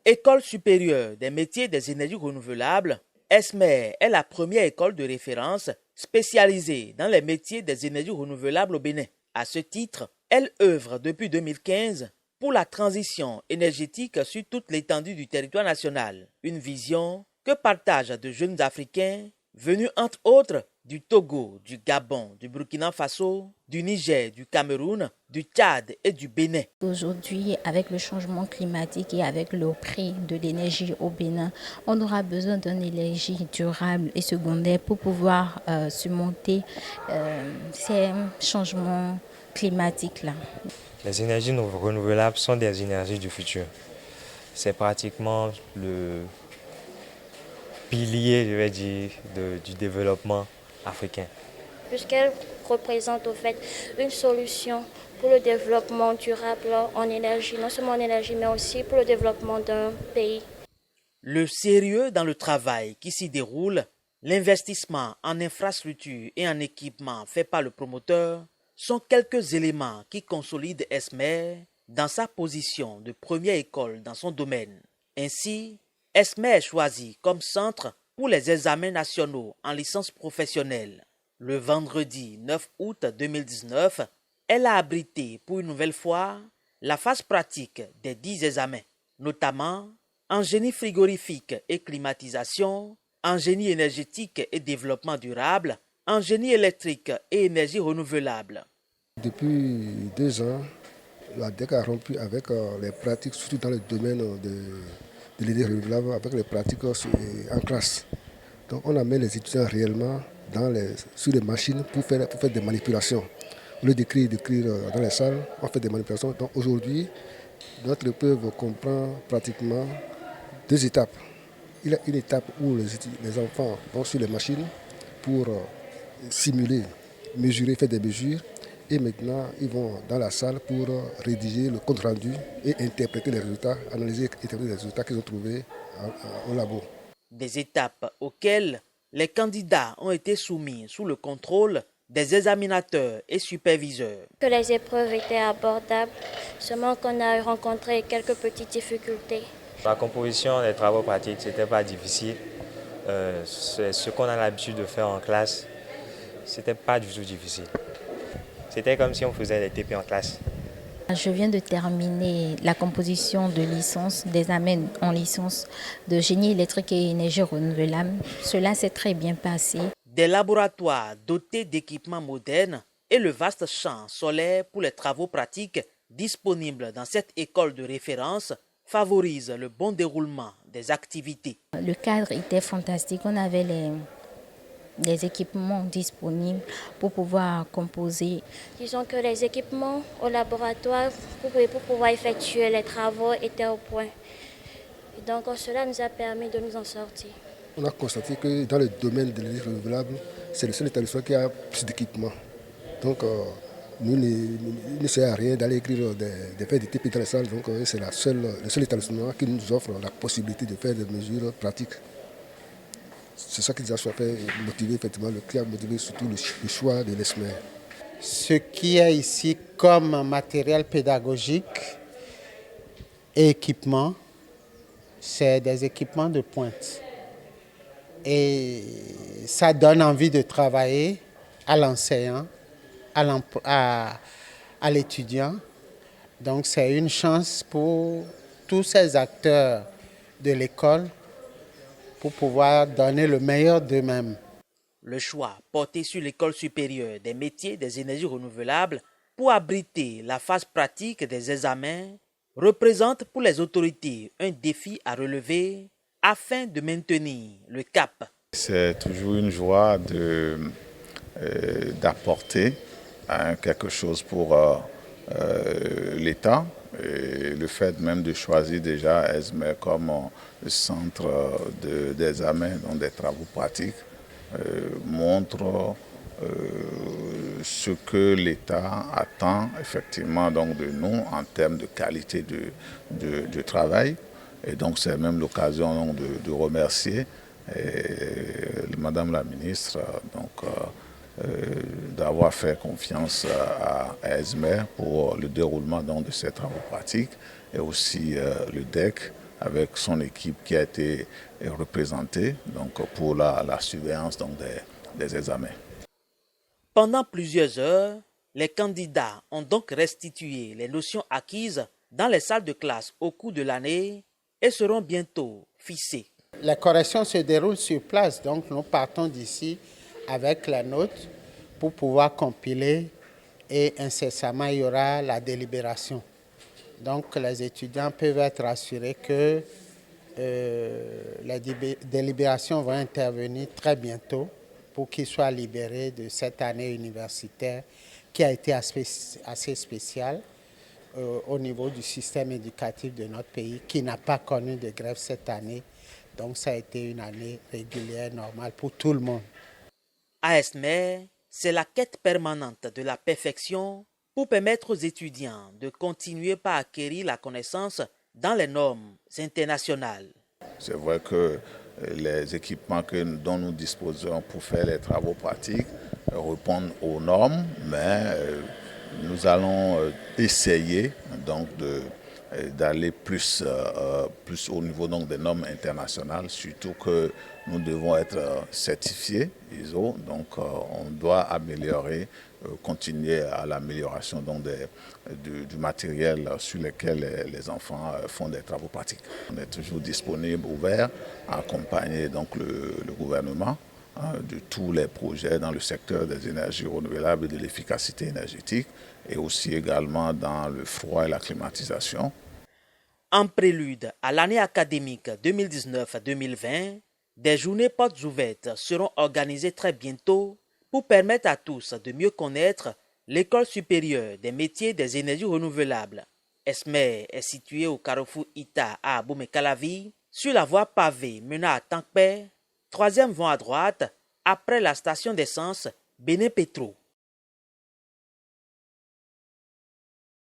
École supérieure des métiers des énergies renouvelables, ESMER est la première école de référence spécialisée dans les métiers des énergies renouvelables au Bénin. À ce titre, elle œuvre depuis 2015 pour la transition énergétique sur toute l'étendue du territoire national. Une vision que partagent de jeunes Africains venus entre autres du Togo, du Gabon, du Burkina Faso, du Niger, du Cameroun, du Tchad et du Bénin. Aujourd'hui, avec le changement climatique et avec le prix de l'énergie au Bénin, on aura besoin d'une énergie durable et secondaire pour pouvoir surmonter ces changements climatiques-là. Les énergies renouvelables sont des énergies du futur. C'est pratiquement le pilier, je vais dire, du développement africain. Puisqu'elle représente au fait une solution pour le développement durable en énergie, non seulement en énergie, mais aussi pour le développement d'un pays. Le sérieux dans le travail qui s'y déroule, l'investissement en infrastructures et en équipements fait par le promoteur sont quelques éléments qui consolident ESMER dans sa position de première école dans son domaine. Ainsi, ESMER est choisi comme centre pour les examens nationaux en licence professionnelle. Le vendredi 9 août 2019, elle a abrité pour une nouvelle fois la phase pratique des 10 examens, notamment en génie frigorifique et climatisation, en génie énergétique et développement durable, en génie électrique et énergie renouvelable. Depuis 2 ans, la DEC a rompu avec les pratiques, surtout dans le domaine de l'énergie renouvelable, avec les pratiques en classe. Donc on amène les étudiants réellement sur les machines pour faire des manipulations. Au lieu d'écrire dans les salles, on fait des manipulations. Donc aujourd'hui, notre épreuve comprend pratiquement 2 étapes. Il y a une étape où les enfants vont sur les machines pour simuler, mesurer, faire des mesures. Et maintenant, ils vont dans la salle pour rédiger le compte rendu et interpréter les résultats, analyser et interpréter les résultats qu'ils ont trouvés au labo. Des étapes auxquelles les candidats ont été soumis sous le contrôle des examinateurs et superviseurs. Que les épreuves étaient abordables, seulement qu'on a rencontré quelques petites difficultés. La composition des travaux pratiques, ce n'était pas difficile. C'est ce qu'on a l'habitude de faire en classe, ce n'était pas du tout difficile. C'était comme si on faisait des TP en classe. Je viens de terminer la composition de licence, d'examen en licence de génie électrique et énergie renouvelable. Cela s'est très bien passé. Des laboratoires dotés d'équipements modernes et le vaste champ solaire pour les travaux pratiques disponibles dans cette école de référence favorisent le bon déroulement des activités. Le cadre était fantastique. On avait les équipements disponibles pour pouvoir composer. Disons que les équipements au laboratoire pour pouvoir effectuer les travaux étaient au point. Et donc cela nous a permis de nous en sortir. On a constaté que dans le domaine de l'énergie renouvelable, c'est le seul établissement qui a plus d'équipements. Donc nous, il ne sert à rien d'aller écrire des faits de TP dans les salles. Donc c'est le seul établissement qui nous offre la possibilité de faire des mesures pratiques. C'est ça qui nous a fait motiver, effectivement, le client a motivé surtout le choix de l'ESMER. Ce qui est ici comme matériel pédagogique et équipement, c'est des équipements de pointe. Et ça donne envie de travailler à l'enseignant, à l'étudiant. Donc c'est une chance pour tous ces acteurs de l'école pour pouvoir donner le meilleur d'eux-mêmes. Le choix porté sur l'école supérieure des métiers des énergies renouvelables pour abriter la phase pratique des examens représente pour les autorités un défi à relever afin de maintenir le cap. C'est toujours une joie d'apporter quelque chose pour l'État. Et le fait même de choisir déjà ESMER comme centre d'examen des travaux pratiques montre ce que l'État attend effectivement donc de nous en termes de qualité de travail. Et donc c'est même l'occasion de remercier Madame la ministre d'avoir fait confiance à ESMER pour le déroulement donc, de ces travaux pratiques et aussi le DEC avec son équipe qui a été représentée donc, pour la surveillance donc, des examens. Pendant plusieurs heures, les candidats ont donc restitué les notions acquises dans les salles de classe au cours de l'année et seront bientôt fichées. Les corrections se déroulent sur place, donc nous partons d'ici avec la note pour pouvoir compiler et incessamment il y aura la délibération. Donc les étudiants peuvent être assurés que les délibérations vont intervenir très bientôt pour qu'ils soient libérés de cette année universitaire qui a été assez spéciale au niveau du système éducatif de notre pays qui n'a pas connu de grève cette année. Donc ça a été une année régulière, normale pour tout le monde. À Esmer, c'est la quête permanente de la perfection pour permettre aux étudiants de continuer par acquérir la connaissance dans les normes internationales. C'est vrai que les équipements dont nous disposons pour faire les travaux pratiques répondent aux normes, mais nous allons essayer donc d'aller plus au niveau donc, des normes internationales, surtout que nous devons être certifiés ISO, donc on doit améliorer, continuer à l'amélioration donc du matériel sur lequel les enfants font des travaux pratiques. On est toujours disponible, ouvert, à accompagner donc le gouvernement de tous les projets dans le secteur des énergies renouvelables et de l'efficacité énergétique et aussi également dans le froid et la climatisation. En prélude à l'année académique 2019-2020, des journées portes ouvertes seront organisées très bientôt pour permettre à tous de mieux connaître l'École supérieure des métiers des énergies renouvelables. Esmer est située au carrefour Ita à Aboumé-Calavi, sur la voie pavée menant à Tankpé, troisième voie à droite, après la station d'essence Bénin Petro.